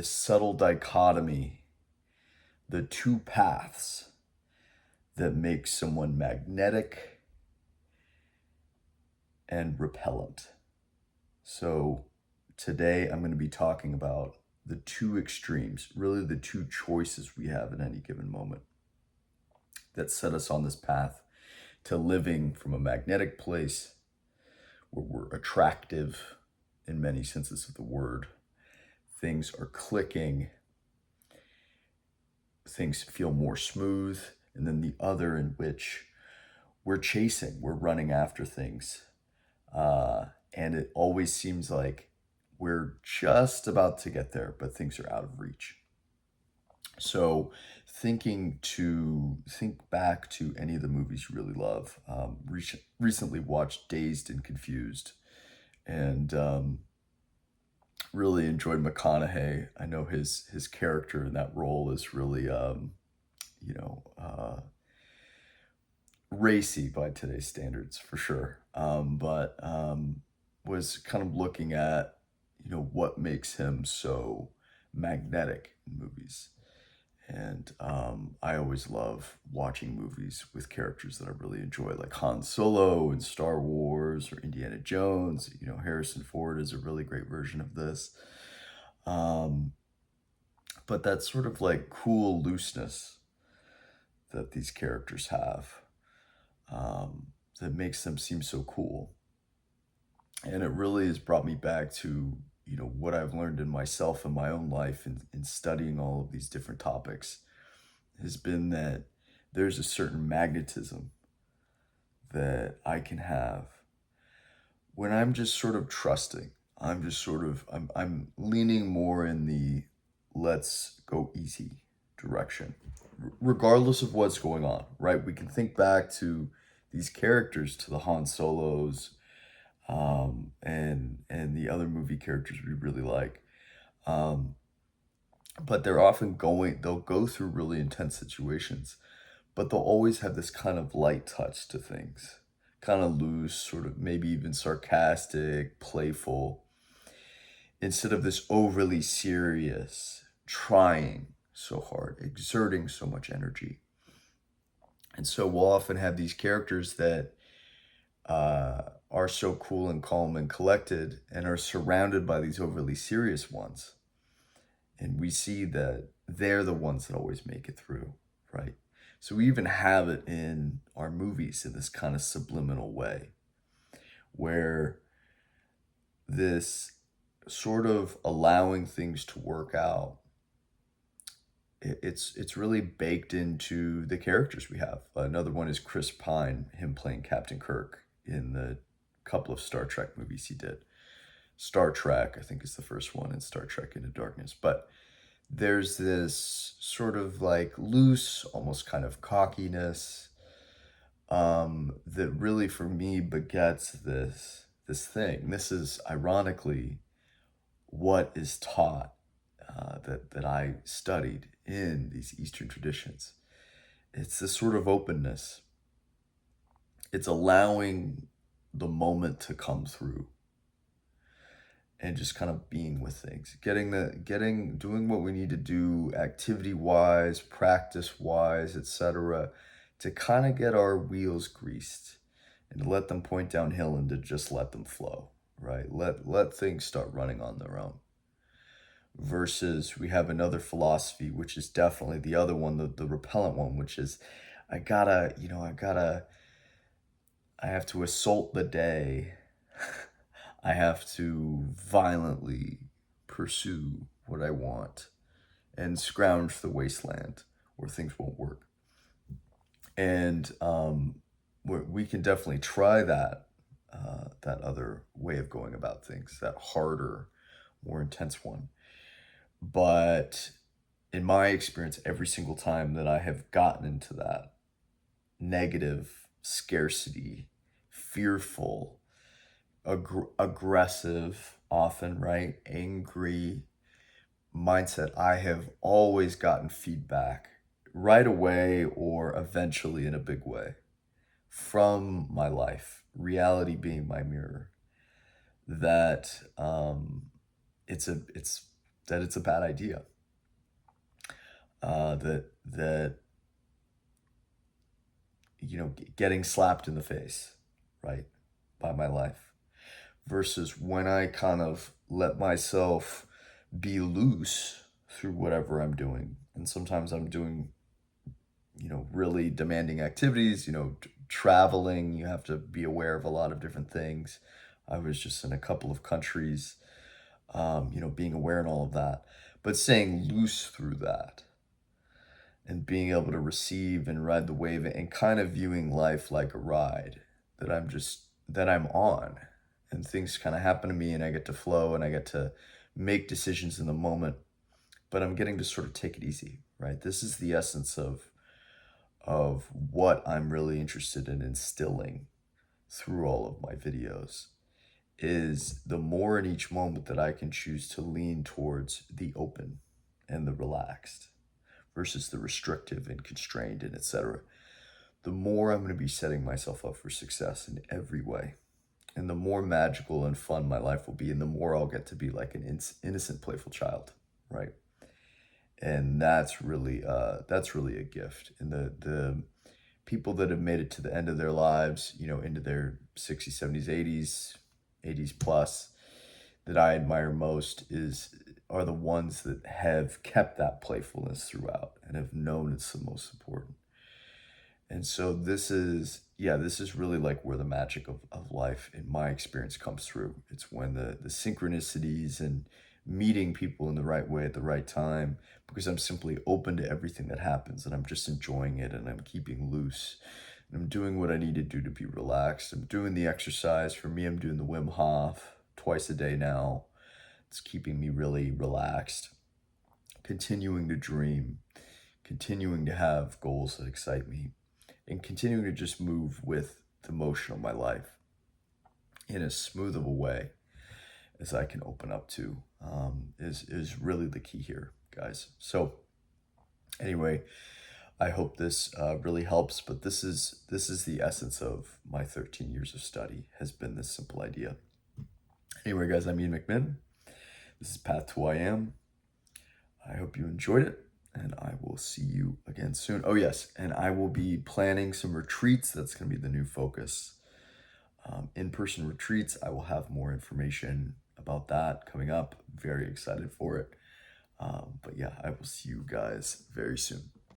this subtle dichotomy, the two paths that make someone magnetic and repellent. So today I'm going to be talking about the two extremes, really the two choices we have in any given moment that set us on this path to living from a magnetic place where we're attractive in many senses of the word. Things are clicking, things feel more smooth, and then the other in which we're chasing, we're running after things. And it always seems like we're just about to get there, but things are out of reach. So think back to any of the movies you really love. Recently watched Dazed and Confused, and really enjoyed McConaughey. I know his character in that role is really you know uh, racy by today's standards for sure. But was kind of looking at what makes him so magnetic in movies. And I always love watching movies with characters that I really enjoy, like Han Solo in Star Wars or Indiana Jones. Harrison Ford is a really great version of this. Um, but that sort of like cool looseness that these characters have, that makes them seem so cool. And it really has brought me back to, what I've learned in myself in my own life in studying all of these different topics has been that there's a certain magnetism that I can have when I'm just sort of trusting. I'm leaning more in the let's go easy direction, regardless of what's going on, right? We can think back to these characters, to the Han Solos, and the other movie characters we really like. Um, but they'll go through really intense situations, but they'll always have this kind of light touch to things, kind of loose, sort of maybe even sarcastic, playful, instead of this overly serious, trying so hard, exerting so much energy. And so we'll often have these characters that are so cool and calm and collected and are surrounded by these overly serious ones. And we see that they're the ones that always make it through, right? So we even have it in our movies in this kind of subliminal way where this sort of allowing things to work out, it's really baked into the characters we have. Another one is Chris Pine, him playing Captain Kirk in the couple of Star Trek movies he did. Star Trek, I think, is the first one, and Star Trek Into Darkness. But there's this sort of like loose, almost kind of cockiness, that really for me begets this thing. This is ironically what is taught, that I studied in these Eastern traditions. It's this sort of openness. It's allowing the moment to come through and just kind of being with things, doing what we need to do activity wise, practice wise, etc., to kind of get our wheels greased and to let them point downhill and to just let them flow, right? Let things start running on their own. Versus we have another philosophy, which is definitely the other one, the repellent one, which is I have to assault the day. I have to violently pursue what I want and scrounge the wasteland where things won't work. And we can definitely try that other way of going about things, that harder, more intense one. But in my experience, every single time that I have gotten into that negative, scarcity, fearful, aggressive, often, right? Angry mindset, I have always gotten feedback right away or eventually in a big way from my life, reality being my mirror, that it's that it's a bad idea. That getting slapped in the face, right, by my life, versus when I kind of let myself be loose through whatever I'm doing. And sometimes I'm doing, really demanding activities, traveling, you have to be aware of a lot of different things. I was just in a couple of countries, being aware and all of that, but staying loose through that and being able to receive and ride the wave and kind of viewing life like a ride that I'm on, and things kind of happen to me and I get to flow and I get to make decisions in the moment, but I'm getting to sort of take it easy, right? This is the essence of what I'm really interested in instilling through all of my videos, is the more in each moment that I can choose to lean towards the open and the relaxed versus the restrictive and constrained and etc., the more I'm going to be setting myself up for success in every way. And the more magical and fun my life will be, and the more I'll get to be like an innocent, playful child, right? And that's really a gift. And the people that have made it to the end of their lives, into their 60s, 70s, 80s plus, that I admire most are the ones that have kept that playfulness throughout and have known it's the most important. And so this is really like where the magic of life, in my experience, comes through. It's when the synchronicities and meeting people in the right way at the right time, because I'm simply open to everything that happens and I'm just enjoying it and I'm keeping loose and I'm doing what I need to do to be relaxed. I'm doing the exercise. For me, I'm doing the Wim Hof twice a day now. It's keeping me really relaxed, continuing to dream, continuing to have goals that excite me, and continuing to just move with the motion of my life in as smooth of a way as I can open up to, is really the key here, guys. So anyway, I hope this really helps, but this is the essence of my 13 years of study, has been this simple idea. Anyway, guys, I'm Ian McMinn. This is Path to Who I Am. I hope you enjoyed it, and I will see you again soon. Oh yes, and I will be planning some retreats. That's going to be the new focus. In-person retreats. I will have more information about that coming up. Very excited for it. But yeah, I will see you guys very soon.